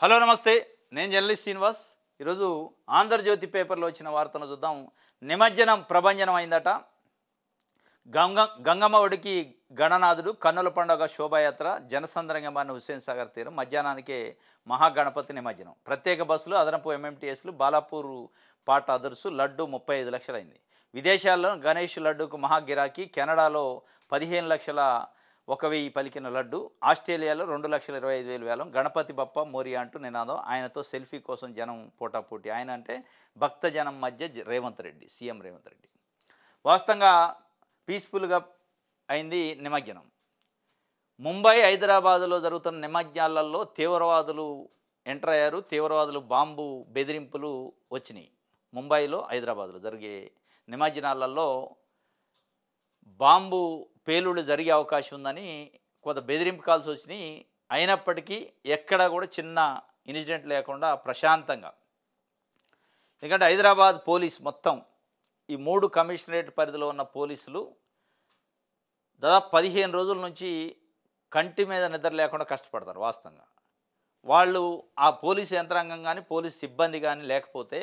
Hello నమస్తే, నేను journalist Srinivas. ఈరోజు ఆంధ్రజ్యోతి పేపర్లో వచ్చిన వార్తను చూద్దాం. నిమజ్జనం ప్రభంజనం అయిందట. గంగమ్మ ఒడికి గణనాథుడు, కన్నుల పండుగ శోభాయాత్ర, జనసంద్రంగా మారిన హుస్సేన్ సాగర్ తీరం. మధ్యాహ్నానికే మహాగణపతి నిమజ్జనం. ప్రత్యేక బస్సులు, అదనపు ఎంఎంటీఎస్లు, బాలాపూర్ పాట అదుర్సు. లడ్డు 35 లక్షలైంది. విదేశాల్లో గణేష్ లడ్డుకు మహా గిరాకీ. కెనడాలో 15 లక్షల 1,000 పలికిన లడ్డు. ఆస్ట్రేలియాలో 2,25,000 వేలం. గణపతి బప్ప మోరియా అంటూ నినాదం. ఆయనతో సెల్ఫీ కోసం జనం పోటాపోటీ. ఆయన అంటే భక్త జనం మధ్య రేవంత్ రెడ్డి, సీఎం రేవంత్ రెడ్డి. వాస్తవంగా పీస్ఫుల్గా అయింది నిమజ్జనం. ముంబై, హైదరాబాదులో జరుగుతున్న నిమజ్జనాలలో తీవ్రవాదులు ఎంటర్ అయ్యారు. తీవ్రవాదులు బాంబు బెదిరింపులు వచ్చినాయి. ముంబైలో, హైదరాబాదులో జరిగే నిమజ్జనాలలో బాంబు పేలుళ్ళు జరిగే అవకాశం ఉందని కొంత బెదిరింపు కాల్స్ వచ్చినాయి. అయినప్పటికీ ఎక్కడా కూడా చిన్న ఇన్సిడెంట్ లేకుండా ప్రశాంతంగా, ఎందుకంటే హైదరాబాద్ పోలీస్ మొత్తం ఈ 3 కమిషనరేట్ పరిధిలో ఉన్న పోలీసులు దాదాపు 15 రోజుల నుంచి కంటి మీద నిద్ర లేకుండా కష్టపడతారు. వాస్తవంగా వాళ్ళు ఆ పోలీసు యంత్రాంగం కానీ పోలీస్ సిబ్బంది కానీ లేకపోతే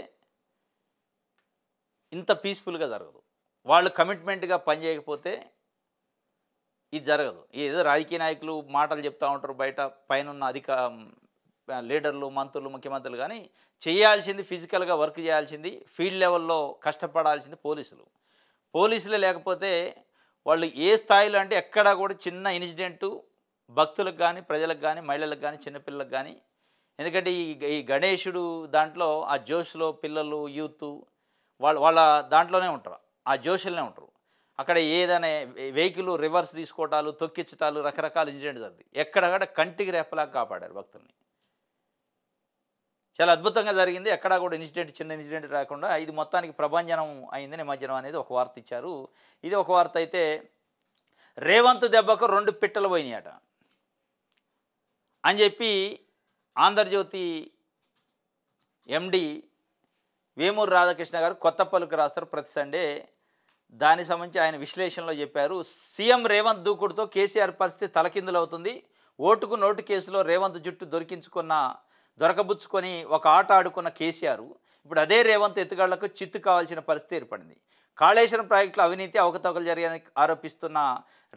ఇంత పీస్ఫుల్గా జరగదు. వాళ్ళు కమిట్మెంట్గా పనిచేయకపోతే ఇది జరగదు. ఏదో రాజకీయ నాయకులు మాటలు చెప్తూ ఉంటారు బయట, పైన లీడర్లు, మంత్రులు, ముఖ్యమంత్రులు, కానీ చేయాల్సింది ఫిజికల్గా వర్క్ చేయాల్సింది, ఫీల్డ్ లెవెల్లో కష్టపడాల్సింది పోలీసులు. పోలీసులే లేకపోతే వాళ్ళు ఏ స్థాయిలో అంటే ఎక్కడా కూడా చిన్న ఇన్సిడెంటు భక్తులకు కానీ, ప్రజలకు కానీ, మహిళలకు కానీ, చిన్నపిల్లలకు కానీ, ఎందుకంటే ఈ గణేశుడు దాంట్లో ఆ జోష్లో పిల్లలు, యూత్ వాళ్ళ దాంట్లోనే ఉంటారు, ఆ జోష్లోనే ఉంటారు. అక్కడ ఏదైనా వెహికల్ రివర్స్ తీసుకోవటాలు, తొక్కించటాలు, రకరకాల ఇన్సిడెంట్ జరిగింది. ఎక్కడక్కడ కంటికి రెప్పలాగా కాపాడారు భక్తుల్ని. చాలా అద్భుతంగా జరిగింది. ఎక్కడా కూడా ఇన్సిడెంట్, చిన్న ఇన్సిడెంట్ రాకుండా ఇది మొత్తానికి ప్రభంజనం అయింది. నిమజ్జనం అనేది ఒక వార్త ఇచ్చారు. ఇది ఒక వార్త అయితే, రేవంత్ దెబ్బకు 2 పిట్టలు పోయినాయట అని చెప్పి ఆంధ్రజ్యోతి ఎండి వేమూరు రాధాకృష్ణ గారు కొత్త పలుకు రాస్తారు ప్రతి సండే. దానికి సంబంధించి ఆయన విశ్లేషణలో చెప్పారు, సీఎం రేవంత్ దూకుడుతో కేసీఆర్ పరిస్థితి తలకిందులవుతుంది. ఓటుకు నోటు కేసులో రేవంత్ జుట్టు దొరకబుచ్చుకొని ఒక ఆట ఆడుకున్న కేసీఆర్ ఇప్పుడు అదే రేవంత్ ఎత్తుగాళ్లకు చిత్తు కావాల్సిన పరిస్థితి ఏర్పడింది. కాళేశ్వరం ప్రాజెక్టులో అవినీతి, అవకతవకలు జరిగాయని ఆరోపిస్తున్న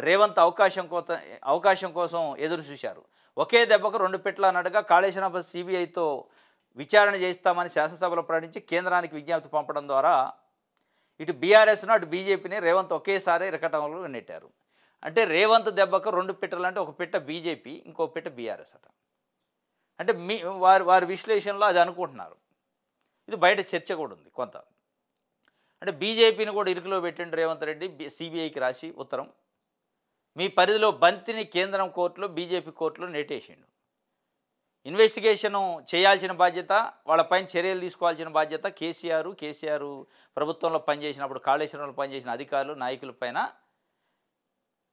రేవంత్ అవకాశం కోసం ఎదురు చూశారు. ఒకే దెబ్బకు 2 పిట్టలు అన్నట్టుగా కాళేశ్వరం సిబిఐతో విచారణ చేస్తామని శాసనసభలో ప్రకటించి కేంద్రానికి విజ్ఞప్తి పంపడం ద్వారా ఇటు బీఆర్ఎస్ను, అటు బీజేపీని రేవంత్ ఒకేసారి ఇరకటంలో నెట్టారు. అంటే రేవంత్ దెబ్బకు 2 పిట్టలు అంటే ఒక పిట్ట బీజేపీ, ఇంకో పిట్ట బీఆర్ఎస్ అట. అంటే వారి విశ్లేషణలో అది అనుకుంటున్నారు. ఇది బయట చర్చ కూడా ఉంది కొంత. అంటే బీజేపీని కూడా ఇరుకులో పెట్టిండు రేవంత్ రెడ్డి, సిబిఐకి రాసి ఉత్తరం. మీ పరిధిలో బంతిని కేంద్రం కోర్టులో, బీజేపీ కోర్టులో నెట్టేసిండు. ఇన్వెస్టిగేషను చేయాల్సిన బాధ్యత, వాళ్ళపైన చర్యలు తీసుకోవాల్సిన బాధ్యత కేసీఆర్ ప్రభుత్వంలో పనిచేసినప్పుడు కాళేశ్వరంలో పనిచేసిన అధికారులు, నాయకులపైన,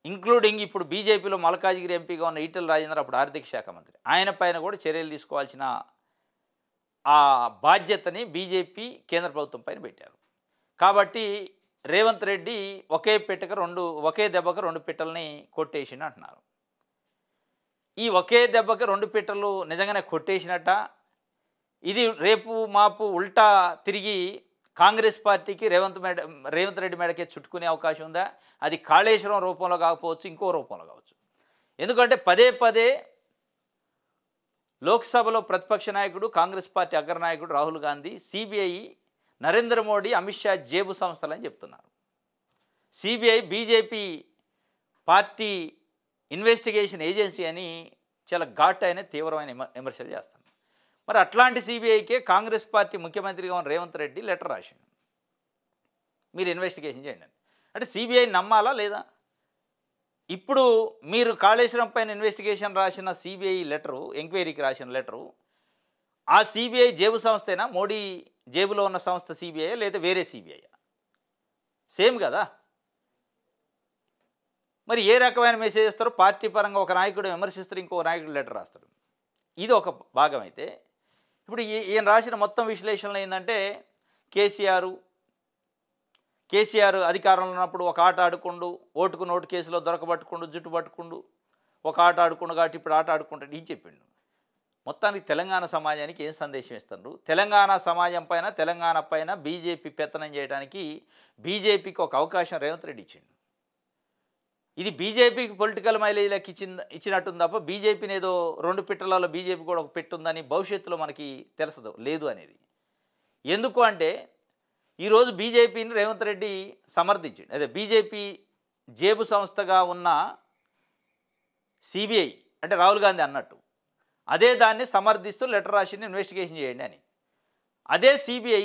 ఇంక్లూడింగ్ ఇప్పుడు బీజేపీలో మల్కాజిగిరి ఎంపీగా ఉన్న ఈటెల రాజేందర్ అప్పుడు ఆర్థిక శాఖ మంత్రి, ఆయన పైన కూడా చర్యలు తీసుకోవాల్సిన ఆ బాధ్యతని బీజేపీ కేంద్ర ప్రభుత్వం పైన పెట్టారు. కాబట్టి రేవంత్ రెడ్డి ఒకే దెబ్బకు 2 పిట్టల్ని కొట్టేసిండు అంటున్నారు. ఈ ఒకే దెబ్బకి 2 పిట్టలు నిజంగానే కొట్టేసినట్ట? ఇది రేపు మాపు ఉల్టా తిరిగి కాంగ్రెస్ పార్టీకి రేవంత్ రెడ్డి మేడకే చుట్టుకునే అవకాశం ఉందా? అది కాళేశ్వరం రూపంలో కాకపోవచ్చు, ఇంకో రూపంలో కావచ్చు. ఎందుకంటే పదే లోక్సభలో ప్రతిపక్ష నాయకుడు, కాంగ్రెస్ పార్టీ అగ్రనాయకుడు రాహుల్ గాంధీ సిబిఐ నరేంద్ర మోడీ, అమిత్ షా జేబు సంస్థలని చెప్తున్నారు. CBI BJP party investigation agency అని చాలా ఘాటైన తీవ్రమైన విమర్శలు చేస్తున్నారు. మరి అట్లాంటి సిబిఐకే కాంగ్రెస్ పార్టీ ముఖ్యమంత్రిగా ఉన్న రేవంత్ రెడ్డి లెటర్ రాసిండు, మీరు ఇన్వెస్టిగేషన్ చేయండి అని. అంటే సిబిఐ నమ్మాలా లేదా? ఇప్పుడు మీరు కాళేశ్వరం పైన ఇన్వెస్టిగేషన్ రాసిన సిబిఐ లెటరు, ఎంక్వైరీకి రాసిన లెటరు, ఆ సిబిఐ జేబు సంస్థేనా? మోడీ జేబులో ఉన్న సంస్థ సిబిఐ లేదా వేరే సిబిఐ? సేమ్ కదా. మరి ఏ రకమైన మెసేజ్ ఇస్తారు? పార్టీ పరంగా ఒక నాయకుడు విమర్శిస్తారు, ఇంకో నాయకుడు లెటర్ రాస్తారు. ఇది ఒక భాగం అయితే, ఇప్పుడు ఈయన రాసిన మొత్తం విశ్లేషణలో ఏంటంటే, కేసీఆర్ అధికారంలో ఉన్నప్పుడు ఒక ఆట ఆడుకుండు, ఓటుకు నోటు కేసులో దొరకబట్టుకుండు, జుట్టు పట్టుకుండు, ఒక ఆట ఆడుకుండు కాబట్టి ఇప్పుడు ఆట ఆడుకుంటాడు, ఇది చెప్పిండు. మొత్తానికి తెలంగాణ సమాజానికి ఏం సందేశం ఇస్తున్నారు? తెలంగాణ సమాజం పైన, తెలంగాణ పైన బీజేపీ పెత్తనం చేయడానికి బీజేపీకి ఒక అవకాశం రేవంత్ రెడ్డి ఇచ్చిండు. ఇది బీజేపీకి పొలిటికల్ మైలేజ్‌లకి ఇచ్చినట్టుంది తప్ప బీజేపీని ఏదో 2 పిట్టలలో బీజేపీ కూడా ఒక పెట్టుందని భవిష్యత్తులో మనకి తెలుసదు లేదు అనేది. ఎందుకు అంటే ఈరోజు బీజేపీని రేవంత్ రెడ్డి సమర్థించిండు. అదే బీజేపీ జేబు సంస్థగా ఉన్న సిబిఐ అంటే రాహుల్ గాంధీ అన్నట్టు. అదే దాన్ని సమర్థిస్తూ లెటర్ రాసింది ఇన్వెస్టిగేషన్ చేయండి అని. అదే సిబిఐ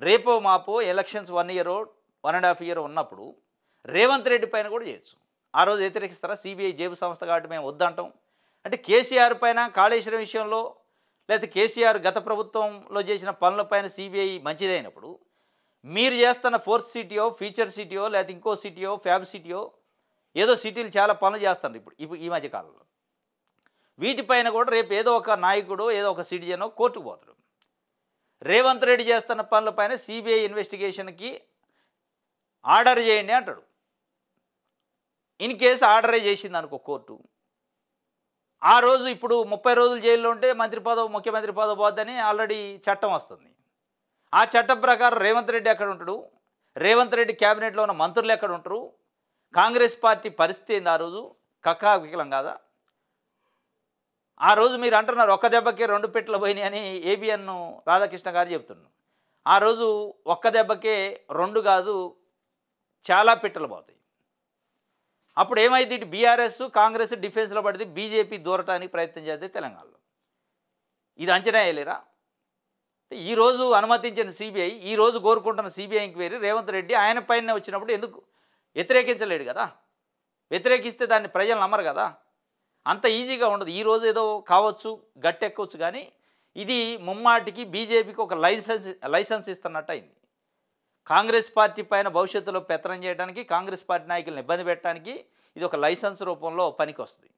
రేపో మాపో ఎలక్షన్స్ 1 ఇయరో 1.5 ఇయర్ ఉన్నప్పుడు రేవంత్ రెడ్డి పైన కూడా చేయొచ్చు. ఆ రోజు వ్యతిరేకిస్తారా? సిబిఐ జేబు సంస్థ కాబట్టి మేము వద్దంటాం. అంటే కేసీఆర్ పైన కాళేశ్వరం విషయంలో లేకపోతే కేసీఆర్ గత ప్రభుత్వంలో చేసిన పనులపైన సిబిఐ మంచిదైనప్పుడు మీరు చేస్తున్న ఫోర్త్ సిటీయో, ఫీచర్ సిటీయో, లేకపోతే ఇంకో సిటీయో, ఫ్యాబ్ సిటీయో ఏదో సిటీలు చాలా పనులు చేస్తున్నారు ఇప్పుడు ఈ మధ్య కాలంలో. వీటిపైన కూడా రేపు ఏదో ఒక నాయకుడు, ఏదో ఒక సిటిజనో కోర్టుకు పోతాడు. రేవంత్ రెడ్డి చేస్తున్న పనులపైన సిబిఐ ఇన్వెస్టిగేషన్కి ఆర్డర్ చేయండి అంటాడు. ఇన్ కేసు ఆర్డరే చేసింది అనుకో కోర్టు, ఆ రోజు ఇప్పుడు 30 రోజులు జైల్లో ఉంటే ముఖ్యమంత్రి పదవి పోద్దని ఆల్రెడీ చట్టం వస్తుంది. ఆ చట్టం ప్రకారం రేవంత్ రెడ్డి ఎక్కడ ఉంటాడు? రేవంత్ రెడ్డి క్యాబినెట్లో ఉన్న మంత్రులు ఎక్కడ ఉంటారు? కాంగ్రెస్ పార్టీ పరిస్థితి ఏంది? ఆ రోజు కక్కా వికలం కాదా? ఆ రోజు మీరు అంటున్నారు ఒక్క దెబ్బకే 2 పిట్టలు పోయినాయి అని ఏబిఎన్ రాధాకృష్ణ గారు చెప్తున్నారు. ఆ రోజు ఒక్క దెబ్బకే 2 కాదు చాలా పిట్టలు పోతాయి. అప్పుడు ఏమైంది? ఇటు బీఆర్ఎస్, కాంగ్రెస్ డిఫెన్స్లో పడితే బీజేపీ దూరటానికి ప్రయత్నం చేస్తే తెలంగాణలో ఇది అంచనా వేయలేరా? ఈరోజు అనుమతించిన సిబిఐ, ఈరోజు కోరుకుంటున్న సిబిఐ ఎంక్వైరీ రేవంత్ రెడ్డి ఆయన పైన వచ్చినప్పుడు ఎందుకు వ్యతిరేకించలేడు కదా? వ్యతిరేకిస్తే దాన్ని ప్రజలు నమ్మరు కదా? అంత ఈజీగా ఉండదు. ఈరోజు ఏదో కావచ్చు, గట్టెక్కవచ్చు, కానీ ఇది ముమ్మాటికి బీజేపీకి ఒక లైసెన్స్ ఇస్తున్నట్టు అయింది. కాంగ్రెస్ పార్టీ పైన భవిష్యత్తులో పెత్తనం చేయడానికి, కాంగ్రెస్ పార్టీ నాయకులను ఇబ్బంది పెట్టడానికి ఇది ఒక లైసెన్స్ రూపంలో పనికి వస్తుంది.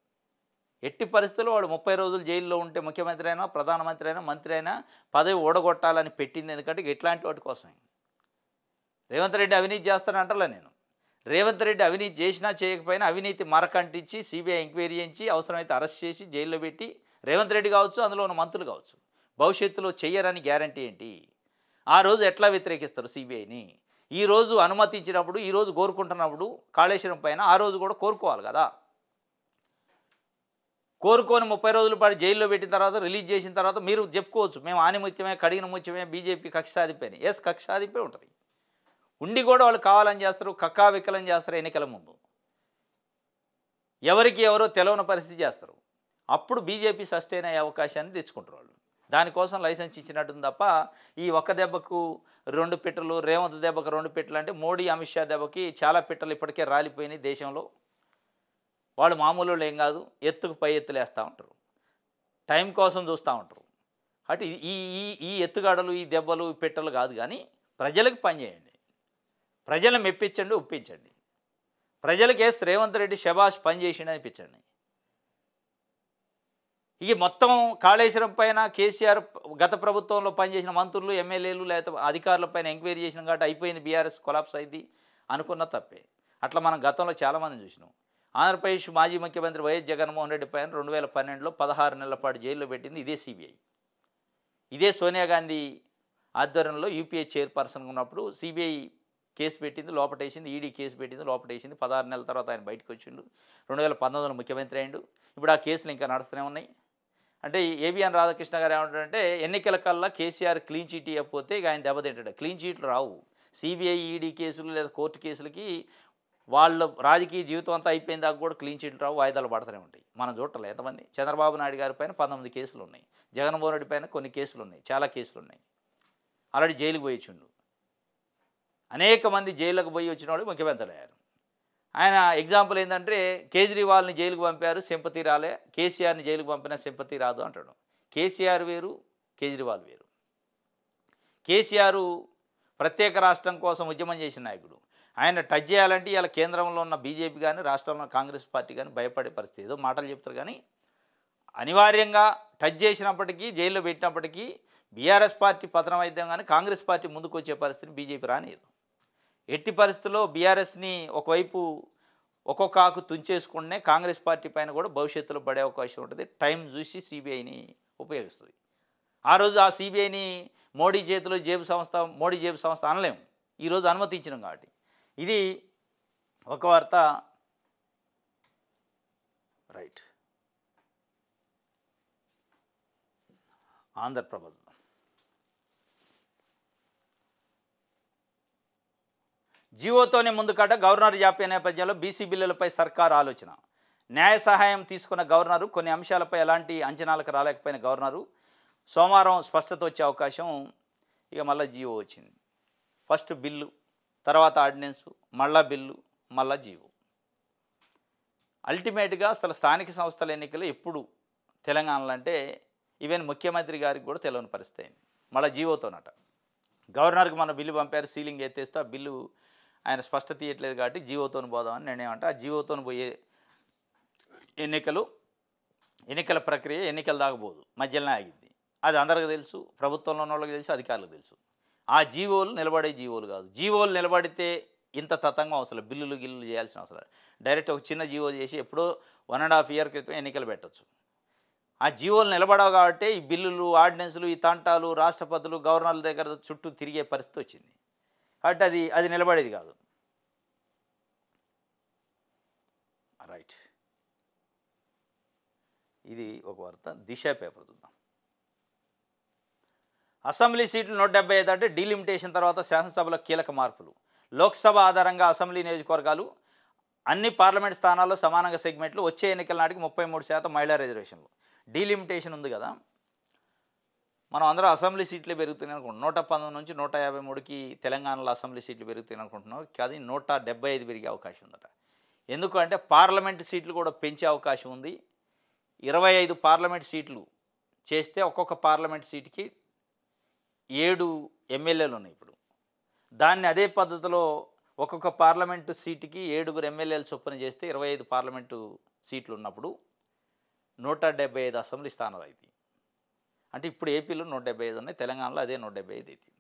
ఎట్టి పరిస్థితుల్లో వాడు 30 రోజులు జైల్లో ఉంటే ముఖ్యమంత్రి అయినా, ప్రధానమంత్రి అయినా, మంత్రి అయినా పదవి ఓడగొట్టాలని పెట్టింది. ఎందుకంటే ఇట్లాంటి వాటి కోసమే. రేవంత్ రెడ్డి అవినీతి చేస్తానంటలే నేను. రేవంత్ రెడ్డి అవినీతి చేసినా చేయకపోయినా అవినీతి మరకంటించి సిబిఐ ఎంక్వైరీ చేయించి అవసరమైతే అరెస్ట్ చేసి జైల్లో పెట్టి రేవంత్ రెడ్డి కావచ్చు, అందులో ఉన్న మంత్రులు కావచ్చు, భవిష్యత్తులో చెయ్యరని గ్యారంటీ ఏంటి? ఆ రోజు ఎట్లా వ్యతిరేకిస్తారు సిబిఐని? ఈరోజు అనుమతించినప్పుడు, ఈరోజు కోరుకుంటున్నప్పుడు కాళేశ్వరం పైన ఆ రోజు కూడా కోరుకోవాలి కదా? కోరుకొని 30 రోజుల పాటు జైల్లో పెట్టిన తర్వాత రిలీజ్ చేసిన తర్వాత మీరు చెప్పుకోవచ్చు మేము ఆనిముత్యమే, కడిగిన ముత్యమే, బీజేపీ కక్ష సాధింపని. ఎస్, కక్ష సాధింపే ఉంటుంది. ఉండి కూడా వాళ్ళు కావాలని చేస్తారు, కక్కా వికలం చేస్తారు. ఎన్నికల ముందు ఎవరికి ఎవరో తెలవని పరిస్థితి చేస్తారు. అప్పుడు బీజేపీ సస్టైన్ అయ్యే అవకాశాన్ని తెచ్చుకుంటారు వాళ్ళు. దానికోసం లైసెన్స్ ఇచ్చినట్టుంది తప్ప ఈ ఒక్క దెబ్బకు 2 పిట్టలు, రేవంత్ దెబ్బకు 2 పిట్టలు అంటే మోడీ, అమిత్ షా దెబ్బకి చాలా పిట్టలు ఇప్పటికే రాలిపోయినాయి దేశంలో. వాళ్ళు మామూలు ఏం కాదు, ఎత్తుకు పై ఎత్తులు వేస్తూ ఉంటారు, టైం కోసం చూస్తూ ఉంటారు. అటు ఈ ఈ ఈ ఎత్తుగాడలు, ఈ దెబ్బలు, ఈ పిట్టలు కాదు, కానీ ప్రజలకు పనిచేయండి, ప్రజలను మెప్పించండి, ఒప్పించండి. ప్రజలకి రేవంత్ రెడ్డి శబాష్ పని చేసిండి అనిపించండి. ఇక మొత్తం కాళేశ్వరం పైన కేసీఆర్ గత ప్రభుత్వంలో పనిచేసిన మంత్రులు, ఎమ్మెల్యేలు లేకపోతే అధికారుల పైన ఎంక్వైరీ చేసిన కాబట్టి అయిపోయింది, బీఆర్ఎస్ కొలాప్స్ అయింది అనుకున్న తప్పే. అట్లా మనం గతంలో చాలామంది చూసినాం. ఆంధ్రప్రదేశ్ మాజీ ముఖ్యమంత్రి వైఎస్ జగన్మోహన్ రెడ్డి పైన 2012లో 16 నెలల పాటు జైల్లో పెట్టింది ఇదే సిబిఐ. ఇదే సోనియా గాంధీ ఆధ్వర్యంలో యూపీఏ చైర్పర్సన్గా ఉన్నప్పుడు సిబిఐ కేసు పెట్టింది, లోపటేసింది. ఈడీ కేసు పెట్టింది, లోపటేసింది. 16 నెలల తర్వాత ఆయన బయటకు వచ్చిండు. 2019లో ముఖ్యమంత్రి అయ్యిండు. ఇప్పుడు ఆ కేసులు ఇంకా నడుస్తూనే ఉన్నాయి. అంటే ఏబిఎన్ రాధాకృష్ణ గారు ఏమంటారంటే ఎన్నికల కల్లా కేసీఆర్ క్లీన్ చీట్ ఇవ్వకపోతే ఇక ఆయన దెబ్బతింటాడు. క్లీన్ చీట్లు రావు. సిబిఐ, ఈడీ కేసులు లేదా కోర్టు కేసులకి వాళ్ళ రాజకీయ జీవితం అంతా అయిపోయిన దాకా కూడా క్లీన్ చీట్లు రావు, వాయిదాలు పడుతూనే ఉంటాయి. మనం చూడటం ఎంతమంది. చంద్రబాబు నాయుడు గారి పైన 19 కేసులు ఉన్నాయి, జగన్మోహన్ రెడ్డి పైన కొన్ని కేసులు ఉన్నాయి, చాలా కేసులు ఉన్నాయి. ఆల్రెడీ జైలుకు పోయి వచ్చిండు. అనేక మంది జైలుకు పోయి వచ్చిన వాళ్ళు ముఖ్యమంత్రులు అయ్యారు. ఆయన ఎగ్జాంపుల్ ఏంటంటే కేజ్రీవాల్ని జైలుకు పంపారు, సింపతి రాలే, కేసీఆర్ని జైలుకు పంపినా సింపతి రాదు అంటాడు. కేసీఆర్ వేరు, కేజ్రీవాల్ వేరు. కేసీఆర్ ప్రత్యేక రాష్ట్రం కోసం ఉద్యమం చేసిన నాయకుడు. ఆయన టచ్ చేయాలంటే ఇలా కేంద్రంలో ఉన్న బీజేపీ కానీ రాష్ట్రంలో కాంగ్రెస్ పార్టీ కానీ భయపడే పరిస్థితి. ఏదో మాటలు చెప్తారు కానీ అనివార్యంగా టచ్ చేసినప్పటికీ, జైల్లో పెట్టినప్పటికీ బీఆర్ఎస్ పార్టీ పతనం అయితే కానీ కాంగ్రెస్ పార్టీ ముందుకు వచ్చే పరిస్థితిని బీజేపీ రానియదు. ఎట్టి పరిస్థితుల్లో బీఆర్ఎస్ని ఒకవైపు ఒక్కొక్క ఆకు తుంచేసుకుంటేనే కాంగ్రెస్ పార్టీ పైన కూడా భవిష్యత్తులో పడే అవకాశం ఉంటుంది. టైం చూసి సిబిఐని ఉపయోగిస్తుంది. ఆ రోజు ఆ సిబిఐని మోడీ చేతిలో జేబు సంస్థ, మోడీ జేబు సంస్థ అనలేము. ఈరోజు అనుమతించినాం కాబట్టి. ఇది ఒక వార్త. రైట్. ఆంధ్రప్రభ జీవోతోనే ముందుకాట గవర్నర్ జాప్య నేపథ్యంలో బీసీ బిల్లులపై సర్కారు ఆలోచన. న్యాయ సహాయం తీసుకున్న గవర్నరు కొన్ని అంశాలపై ఎలాంటి అంచనాలకు రాలేకపోయిన గవర్నరు సోమవారం స్పష్టత వచ్చే అవకాశం. ఇక మళ్ళీ జీవో వచ్చింది. ఫస్ట్ బిల్లు, తర్వాత ఆర్డినెన్సు, మళ్ళా బిల్లు, మళ్ళా జీవో. అల్టిమేట్గా అసలు స్థానిక సంస్థల ఎన్నికలు ఎప్పుడు తెలంగాణలో అంటే ఈవెన్ ముఖ్యమంత్రి గారికి కూడా తెలియని పరిస్థితి అయింది. మళ్ళీ జీవోతోనట. గవర్నర్కి మన బిల్లు పంపారు, సీలింగ్ ఎత్తేస్తే ఆ బిల్లు ఆయన స్పష్టత ఇవ్వట్లేదు కాబట్టి జీవోతోని పోదామని నిర్ణయం అంట. ఆ జీవోతోని పోయే ఎన్నికల ప్రక్రియ ఎన్నికల దాకపోదు, మధ్యలోనే ఆగిద్ది. అది అందరికీ తెలుసు, ప్రభుత్వంలో ఉన్న వాళ్ళకి తెలుసు, అధికారులకు తెలుసు. ఆ జీవోలు నిలబడే జీవోలు కాదు. జీవోలు నిలబడితే ఇంత తతంగం అవసరం, బిల్లులు గిల్లులు చేయాల్సిన అవసరం. డైరెక్ట్ ఒక చిన్న జీవో చేసి ఎప్పుడో 1.5 ఇయర్ క్రితం ఎన్నికలు పెట్టచ్చు. ఆ జీవోలు నిలబడవు కాబట్టి ఈ బిల్లులు, ఆర్డినెన్సులు, ఈ తంటాలు, రాష్ట్రపతులు, గవర్నర్ల దగ్గర చుట్టూ తిరిగే పరిస్థితి వచ్చింది. కాబట్టి అది నిలబడేది కాదు. రైట్. ఇది ఒక వార్త. దిశ పేపర్ చూద్దాం. అసెంబ్లీ సీట్లు 175 అంటే డీలిమిటేషన్ తర్వాత శాసనసభలో కీలక మార్పులు. లోక్సభ ఆధారంగా అసెంబ్లీ నియోజకవర్గాలు, అన్ని పార్లమెంట్ స్థానాల్లో సమానంగా సెగ్మెంట్లు. వచ్చే ఎన్నికల నాటికి 33% మహిళా రిజర్వేషన్లు. డీలిమిటేషన్ ఉంది కదా, మనం అందరూ అసెంబ్లీ సీట్లు పెరుగుతున్నాయి అనుకుంటున్నాం. 119 నుంచి 153కి తెలంగాణలో అసెంబ్లీ సీట్లు పెరుగుతున్నాయి అనుకుంటున్నాం. కానీ 175 పెరిగే అవకాశం ఉందట. ఎందుకంటే పార్లమెంట్ సీట్లు కూడా పెంచే అవకాశం ఉంది. 25 పార్లమెంట్ సీట్లు చేస్తే ఒక్కొక్క పార్లమెంట్ సీటుకి 7 ఎమ్మెల్యేలు ఉన్నాయి ఇప్పుడు. దాన్ని అదే పద్ధతిలో ఒక్కొక్క పార్లమెంటు సీటుకి 7 ఎమ్మెల్యేలు చొప్పున చేస్తే 25 పార్లమెంటు సీట్లు ఉన్నప్పుడు 175 అసెంబ్లీ స్థానాలు అవుతాయి. అంటే ఇప్పుడు ఏపీలో 175 ఉన్నాయి, తెలంగాణలో అదే 175 అవుతాయి.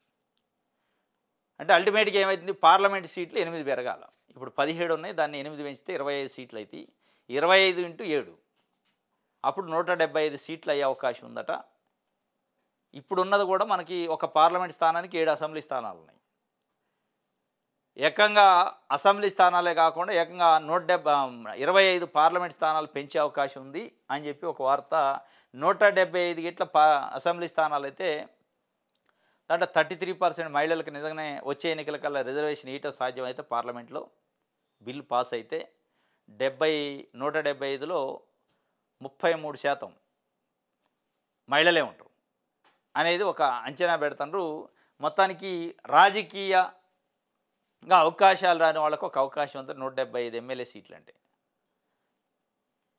అంటే అల్టిమేట్గా ఏమవుతుంది, పార్లమెంట్ సీట్లు 8 పెరగాల. ఇప్పుడు 17 ఉన్నాయి, దాన్ని 8 పెంచితే 25 సీట్లు అవుతాయి. 25 × 7 అప్పుడు 175 సీట్లు అయ్యే అవకాశం ఉందట. ఇప్పుడున్నది కూడా మనకి ఒక పార్లమెంట్ స్థానానికి 7 అసెంబ్లీ స్థానాలు ఉన్నాయి. ఏకంగా అసెంబ్లీ స్థానాలే కాకుండా ఏకంగా 125 పార్లమెంట్ స్థానాలు పెంచే అవకాశం ఉంది అని చెప్పి ఒక వార్త. 175 గిట్ల అసెంబ్లీ స్థానాలు అయితే దాంట్లో 33% మహిళలకు నిజంగానే వచ్చే ఎన్నికల కల్లా రిజర్వేషన్ ఇవ్వటం సాధ్యమైతే పార్లమెంట్లో బిల్లు పాస్ అయితే 175లో 33% మహిళలే ఉంటారు అనేది ఒక అంచనా పెడుతున్నారు. మొత్తానికి రాజకీయంగా అవకాశాలు రాని వాళ్ళకు ఒక అవకాశం అంతా 175 ఎమ్మెల్యే సీట్లు అంటే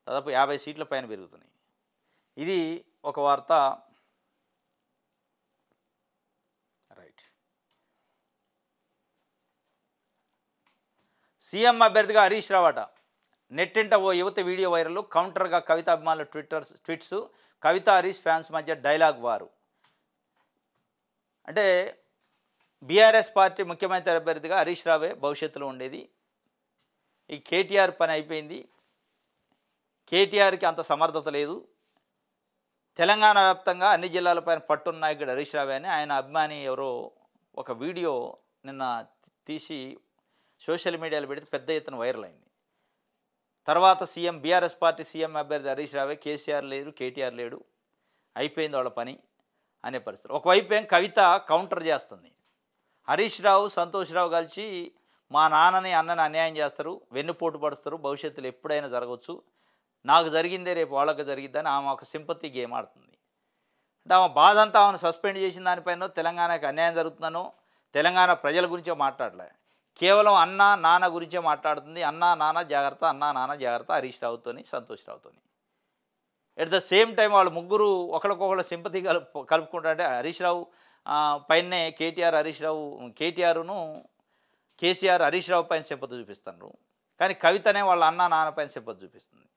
దాదాపు 50 సీట్ల పైన పెరుగుతున్నాయి. ఇది ఒక వార్త. రైట్. సీఎం అభ్యర్థిగా హరీష్ రావు అట. నెట్టింట ఓ యువత వీడియో వైరల్. కౌంటర్గా కవిత అభిమానుల ట్వీట్స్. కవిత హరీష్ ఫ్యాన్స్ మధ్య డైలాగ్ వారు. అంటే బీఆర్ఎస్ పార్టీ ముఖ్యమంత్రి అభ్యర్థిగా హరీష్ రావే భవిష్యత్తులో ఉండేది. ఈ కేటీఆర్ పని అయిపోయింది. కేటీఆర్కి అంత సమర్థత లేదు. తెలంగాణ వ్యాప్తంగా అన్ని జిల్లాలపైన పట్టున్న నాయకుడు హరీష్ రావే అని ఆయన అభిమాని ఎవరో ఒక వీడియో నిన్న తీసి సోషల్ మీడియాలో పెడితే పెద్ద ఎత్తున వైరల్ అయింది. తర్వాత బీఆర్ఎస్ పార్టీ సీఎం అభ్యర్థి హరీష్ రావే, కేసీఆర్ లేరు, కేటీఆర్ లేడు, అయిపోయింది వాళ్ళ పని అనే పరిస్థితి. ఒకవైపు ఏం కవిత కౌంటర్ చేస్తుంది. హరీష్ రావు, సంతోష్ రావు కలిసి మా నాన్నని అన్నని అన్యాయం చేస్తారు, వెన్నుపోటు పడుస్తారు, భవిష్యత్తులో ఎప్పుడైనా జరగవచ్చు, నాకు జరిగిందే రేపు వాళ్ళకి జరిగిద్దని ఆమె ఒక సింపతి గేమ్ ఆడుతుంది. అంటే ఆమె బాధ అంతా ఆమెను సస్పెండ్ చేసిన దానిపైన తెలంగాణకి అన్యాయం జరుగుతుందనో తెలంగాణ ప్రజల గురించో మాట్లాడలే, కేవలం అన్న నాన్న గురించే మాట్లాడుతుంది. అన్న నాన్న జాగ్రత్త, అన్న నాన్న జాగ్రత్త హరీష్ రావుతోని, సంతోష్ రావుతోని. ఎట్ ద సేమ్ టైం వాళ్ళు ముగ్గురు ఒకరికొకరు సింపతి కలుపుకుంటారంటే హరీష్ రావు పైనే కేటీఆర్ను కేసీఆర్ హరీష్ రావు పైన సింపతి చూపిస్తున్నారు. కానీ కవితనే వాళ్ళ అన్న నాన్న పైన సింపతి చూపిస్తుంది.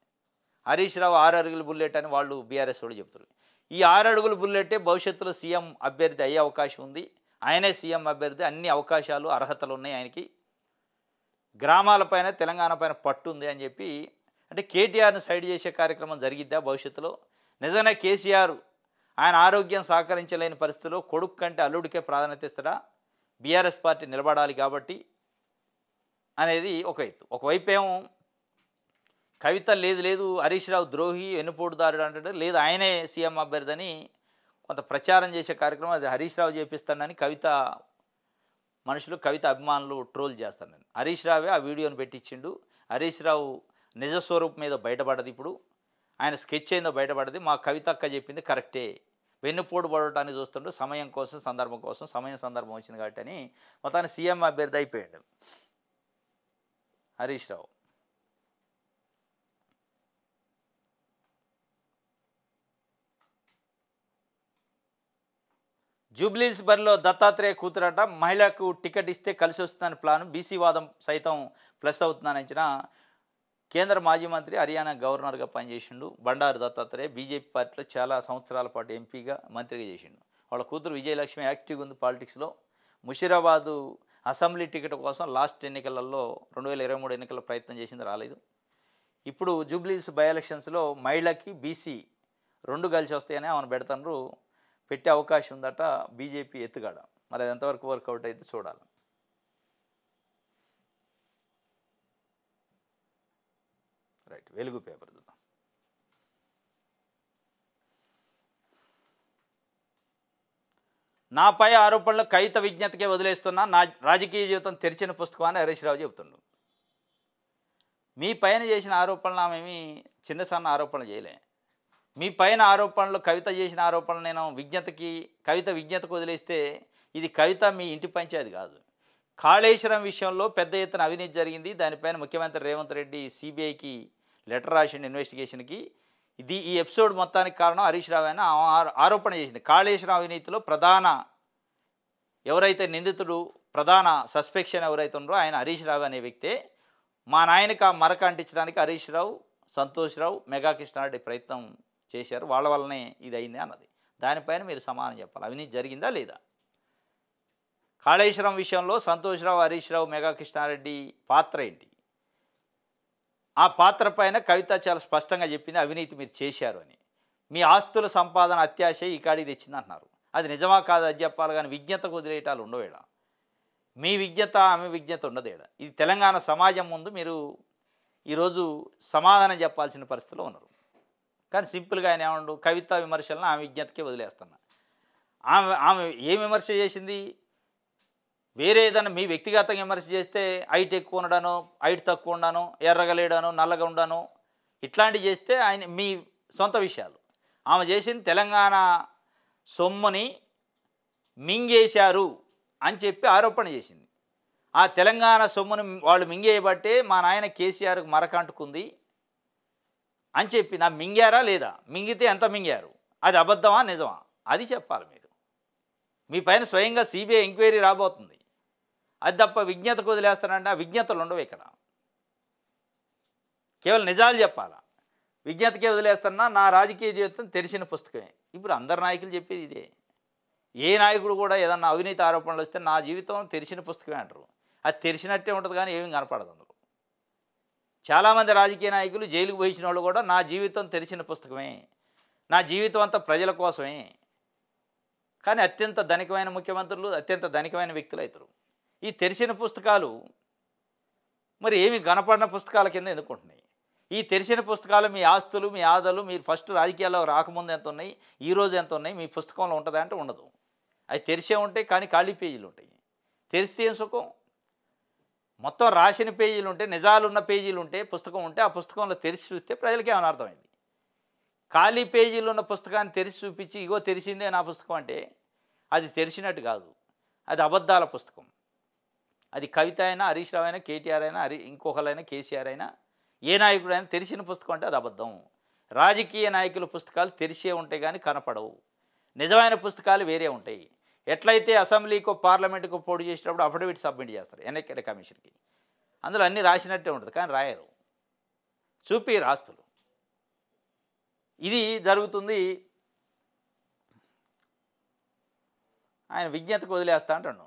హరీష్ రావు 6 అడుగుల బుల్లెట్ అని వాళ్ళు బీఆర్ఎస్ వాళ్ళు చెప్తారు. ఈ 6 అడుగుల బుల్లెట్టే భవిష్యత్తులో సీఎం అభ్యర్థి అయ్యే అవకాశం ఉంది. ఆయనే సీఎం అభ్యర్థి, అన్ని అవకాశాలు అర్హతలు ఉన్నాయి ఆయనకి. గ్రామాలపైన తెలంగాణ పైన పట్టు ఉంది అని చెప్పి అంటే కేటీఆర్ని సైడ్ చేసే కార్యక్రమం జరిగిద్దా భవిష్యత్తులో? నిజంగానే కేసీఆర్ ఆయన ఆరోగ్యం సహకరించలేని పరిస్థితిలో కొడుకు కంటే అల్లుడికే ప్రాధాన్యత ఇస్తాడా? బీఆర్ఎస్ పార్టీ నిలబడాలి కాబట్టి అనేది ఒక ఎత్తు. ఒకవైపు ఏమో కవిత లేదు లేదు హరీష్ రావు ద్రోహి వెన్నుపోటుదారుడు అంటాడు, లేదు ఆయనే సీఎం అభ్యర్థి కొంత ప్రచారం చేసే కార్యక్రమం అది హరీష్ రావు చేపిస్తాడని కవిత మనుషులు, కవిత అభిమానులు ట్రోల్ చేస్తారు. నేను హరీష్ రావే ఆ వీడియోని పెట్టించిండు. హరీష్ రావు నిజ స్వరూపం మీద బయటపడదు. ఇప్పుడు ఆయన స్కెచ్ ఏందో బయటపడది. మా కవిత అక్క చెప్పింది కరెక్టే, వెన్నుపోటు పడటాన్ని చూస్తుంటూ సమయం కోసం సందర్భం కోసం సందర్భం వచ్చింది కాబట్టి అని మొత్తాన్ని సీఎం అభ్యర్థి అయిపోయాడు హరీష్ రావు. జూబ్లీహిల్స్ బరిలో దత్తాత్రేయ కూతురట, మహిళకు టికెట్ ఇస్తే కలిసి వస్తుందని ప్లాన్, బీసీ వాదం సైతం ప్లస్ అవుతుందని అంచనా. కేంద్ర మాజీ మంత్రి, హర్యానా గవర్నర్గా పనిచేసిండు బండారు దత్తాత్రేయ. బీజేపీ పార్టీలో చాలా సంవత్సరాల పాటు ఎంపీగా మంత్రిగా చేసిండు. వాళ్ళ కూతురు విజయలక్ష్మి యాక్టివ్గా ఉంది పాలిటిక్స్లో. ముషీరాబాదు అసెంబ్లీ టికెట్ కోసం లాస్ట్ ఎన్నికలలో 2023 ఎన్నికల ప్రయత్నం చేసింది, రాలేదు. ఇప్పుడు జూబ్లీహిల్స్ బై ఎలక్షన్స్లో మహిళకి బీసీ రెండు కలిసి వస్తాయని ఆమెను పెడతారు, పెట్టే అవకాశం ఉందట బీజేపీ ఎత్తుగాడ. మరి అది ఎంతవరకు వర్కౌట్ అయితే చూడాలి. రైట్, వెలుగు పేపర్ చూద్దాం. నాపై ఆరోపణలు కవిత విజ్ఞతకే వదిలేస్తున్నా, నా రాజకీయ జీవితం తెరిచిన పుస్తకం అని హరీష్ రావు చెబుతుండు. మీ పైన చేసిన ఆరోపణలు ఆమెమి చిన్న సన్న ఆరోపణలు చేయలే. మీ పైన ఆరోపణలు, కవిత చేసిన ఆరోపణలు నేను కవిత విజ్ఞతకు వదిలేస్తే ఇది కవిత మీ ఇంటి పంచాయతీ కాదు. కాళేశ్వరం విషయంలో పెద్ద ఎత్తున అవినీతి జరిగింది. దానిపైన ముఖ్యమంత్రి రేవంత్ రెడ్డి సిబిఐకి లెటర్ రాసిండు ఇన్వెస్టిగేషన్కి. ఈ ఎపిసోడ్ మొత్తానికి కారణం హరీష్ రావు అని ఆరోపణ చేసింది. కాళేశ్వరం అవినీతిలో ఎవరైతే నిందితుడు, ప్రధాన సస్పెక్షన్ ఎవరైతే ఉన్నారో ఆయన హరీష్ రావు అనే వ్యక్తే. మా నాయనకి ఆ మరక అంటించడానికి హరీష్ రావు, సంతోష్ రావు, మెగా కృష్ణారెడ్డి ప్రయత్నం చేశారు. వాళ్ళ వల్లనే ఇది అయింది అన్నది. దానిపైన మీరు సమాధానం చెప్పాలి. అవినీతి జరిగిందా లేదా? కాళేశ్వరం విషయంలో సంతోష్ రావు, హరీష్ రావు, మెగా కృష్ణారెడ్డి పాత్ర ఏంటి? ఆ పాత్ర పైన కవిత చాలా స్పష్టంగా చెప్పింది అవినీతి మీరు చేశారు అని. మీ ఆస్తుల సంపాదన అత్యాశ ఈ కాడికి తెచ్చింది అంటున్నారు. అది నిజమా కాదు అది చెప్పాలి, కానీ విజ్ఞతకు వదిలేయటాలు ఉండవేడా? మీ విజ్ఞత ఆమె విజ్ఞత ఉండదేడా? ఇది తెలంగాణ సమాజం ముందు మీరు ఈరోజు సమాధానం చెప్పాల్సిన పరిస్థితిలో ఉన్నారు. కానీ సింపుల్గా ఆయన ఏమండు, కవిత విమర్శలను ఆమె విజ్ఞతకే వదిలేస్తున్నా. ఆమె ఏం విమర్శ చేసింది? వేరే ఏదైనా మీ వ్యక్తిగతంగా విమర్శ చేస్తే హైట్ ఎక్కువ ఉండడానో, హైట్ తక్కువ ఉండానో, ఎర్రగా లేడానో, నల్లగా ఉండానో ఇట్లాంటివి చేస్తే ఆయన మీ సొంత విషయాలు. ఆమె చేసింది తెలంగాణ సొమ్ముని మింగేశారు అని చెప్పి ఆరోపణ చేసింది. ఆ తెలంగాణ సొమ్ముని వాళ్ళు మింగేయబట్టే మా నాయన కేసీఆర్కి మరక అంటుకుంది అని చెప్పింది. ఆ మింగారా లేదా? మింగితే ఎంత మింగారు? అది అబద్ధమా నిజమా? అది చెప్పాలి మీరు. మీ పైన స్వయంగా సిబిఐ ఎంక్వైరీ రాబోతుంది. అది తప్ప విజ్ఞతకు వదిలేస్తానంటే ఆ విజ్ఞతలు ఉండవు ఇక్కడ. కేవలం నిజాలు చెప్పాలా. విజ్ఞతకే వదిలేస్తున్నా, నా రాజకీయ జీవితం తెరిచిన పుస్తకమే. ఇప్పుడు అందరు నాయకులు చెప్పేది ఇదే. ఏ నాయకుడు కూడా ఏదన్నా అవినీతి ఆరోపణలు వస్తే నా జీవితం తెరిచిన పుస్తకమే అంటారు. అది తెరిచినట్టే ఉంటుంది కానీ ఏమీ కనపడదు అందులో. చాలామంది రాజకీయ నాయకులు జైలుకు పోయించిన వాళ్ళు కూడా నా జీవితం తెరిచిన పుస్తకమే, నా జీవితం అంతా ప్రజల కోసమే. కానీ అత్యంత ధనికమైన ముఖ్యమంత్రులు, అత్యంత ధనికమైన వ్యక్తులు అవుతారు. ఈ తెరిచిన పుస్తకాలు మరి ఏమి కనపడిన పుస్తకాల కింద ఎందుకుంటున్నాయి? ఈ తెరిచిన పుస్తకాలు మీ ఆస్తులు, మీ ఆదాలు, మీరు ఫస్ట్ రాజకీయాల్లో రాకముందు ఎంత ఉన్నాయి, ఈరోజు ఎంత ఉన్నాయి, మీ పుస్తకంలో ఉంటుందా అంటే ఉండదు. అవి తెరిచే ఉంటాయి కానీ ఖాళీ పేజీలు ఉంటాయి. తెరిస్తే ఏం సుఖం? మొత్తం రాసిన పేజీలు ఉంటే, నిజాలున్న పేజీలు ఉంటే, పుస్తకం ఉంటే ఆ పుస్తకంలో తెరిచి చూస్తే ప్రజలకి ఏమైనా అర్థమైంది. ఖాళీ పేజీలు ఉన్న పుస్తకాన్ని తెరిచి చూపించి ఇగో తెరిచిందే నా పుస్తకం అంటే అది తెరిచినట్టు కాదు, అది అబద్ధాల పుస్తకం. అది కవిత అయినా, హరీష్ రావు అయినా, కేటీఆర్ అయినా, ఇంకొకరైనా, కేసీఆర్ అయినా, ఏ నాయకుడైనా తెరిచిన పుస్తకం అంటే అది అబద్ధం. రాజకీయ నాయకుల పుస్తకాలు తెరిచే ఉంటాయి కానీ కనపడవు. నిజమైన పుస్తకాలు వేరే ఉంటాయి. ఎట్లయితే అసెంబ్లీకో పార్లమెంటుకో పోటీ చేసేటప్పుడు అఫిడవిట్ సబ్మిట్ చేస్తారు ఎన్నికల కమిషన్కి, అందులో అన్నీ రాసినట్టే ఉంటుంది కానీ రాయరు, చూపి రాస్తులు. ఇది జరుగుతుంది. ఆయన విజ్ఞతకు వదిలేస్తా అంటాడు.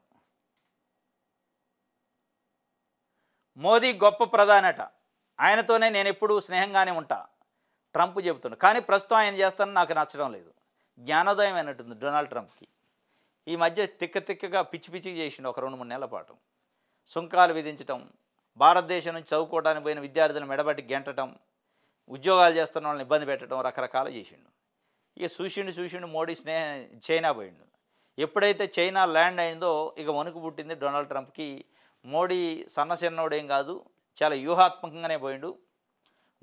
మోదీ గొప్ప ప్రధానట, ఆయనతోనే నేను ఎప్పుడూ స్నేహంగానే ఉంటా ట్రంప్ చెబుతున్నాడు. కానీ ప్రస్తుతం ఆయన చేస్తానని నాకు నచ్చడం లేదు. జ్ఞానోదయం అయినట్టుంది డొనాల్డ్ ట్రంప్కి. ఈ మధ్య తిక్కగా పిచ్చి పిచ్చిగా చేసిండు ఒక 2-3 నెలల పాటు. సుంకాలు విధించటం, భారతదేశం నుంచి చదువుకోవడానికి పోయిన విద్యార్థులను మెడబట్టి గెంటటం, ఉద్యోగాలు చేస్తున్న వాళ్ళని ఇబ్బంది పెట్టడం, రకరకాలు చేసిండు. ఇక చూసిండు మోడీ చైనా పోయిండు. ఎప్పుడైతే చైనా ల్యాండ్ అయిందో ఇక వణుకు పుట్టింది డొనాల్డ్ ట్రంప్కి. మోడీ సన్నసిన్నోడేం కాదు, చాలా వ్యూహాత్మకంగానే పోయిండు.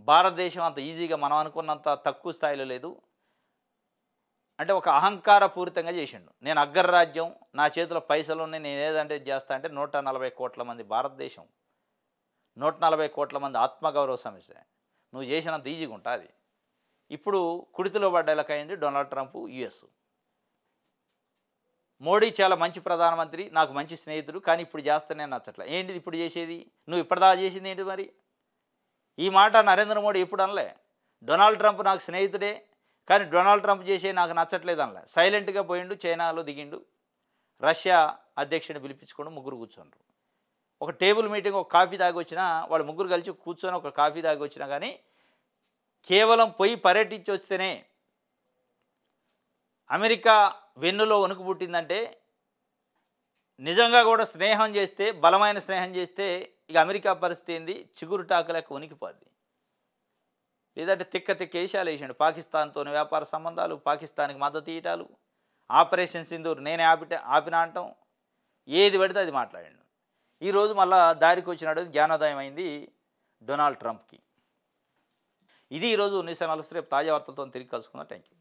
భారతదేశం అంత ఈజీగా మనం అనుకున్నంత తక్కువ స్థాయిలో లేదు. అంటే ఒక అహంకారపూరితంగా చేసిండు. నేను అగ్రరాజ్యం, నా చేతిలో పైసలు ఉన్నాయి, నేను ఏదంటే చేస్తా అంటే 140 కోట్ల మంది భారతదేశం, 140 కోట్ల మంది ఆత్మగౌరవ సమస్య. నువ్వు చేసినంత ఈజీగా ఉంటుంది. ఇప్పుడు కుడితిలో పడ్డలకైంది డొనాల్డ్ ట్రంప్ యుఎస్. మోడీ చాలా మంచి ప్రధానమంత్రి, నాకు మంచి స్నేహితుడు, కానీ ఇప్పుడు చేస్తానే నచ్చట్లే. ఏంటిది ఇప్పుడు చేసేది? నువ్వు ఇప్పటిదాకా చేసింది ఏంటి మరి? ఈ మాట నరేంద్ర మోడీ ఎప్పుడు అనలే. డొనాల్డ్ ట్రంప్ నాకు స్నేహితుడే, కానీ డొనాల్డ్ ట్రంప్ చేసే నాకు నచ్చట్లేదు అనలే. సైలెంట్గా పోయిండు, చైనాలో దిగిండు, రష్యా అధ్యక్షుడిని పిలిపించుకొని ముగ్గురు కూర్చున్నారు. ఒక టేబుల్ మీటింగ్, ఒక కాఫీ తాగి వచ్చినా వాళ్ళు ముగ్గురు కలిసి కూర్చొని ఒక కాఫీ తాగి వచ్చినా కానీ కేవలం పోయి పర్యటించి వస్తేనే అమెరికా వెన్నులో వణుకు పుట్టిందంటే, నిజంగా కూడా స్నేహం చేస్తే, బలమైన స్నేహం చేస్తే ఇక అమెరికా పరిస్థితి ఏంది? చిగురుటాకులకు వణికిపోద్ది. లేదంటే తిక్క వేషాలు వేసాడు. పాకిస్తాన్తో వ్యాపార సంబంధాలు, పాకిస్తాన్కి మద్దతు ఇయటాలు, ఆపరేషన్ సింధూర్ నేనే ఆపినా అంటాం, ఏది పడితే అది మాట్లాడాడు. ఈరోజు మళ్ళా దారికి వచ్చినాడు, జ్ఞానోదయం అయింది డొనాల్డ్ ట్రంప్కి. ఇది ఈరోజు న్యూస్ అనాలిసిస్. రేపు తాజా వార్తలతో తిరిగి కలుసుకుందాం. Thank you.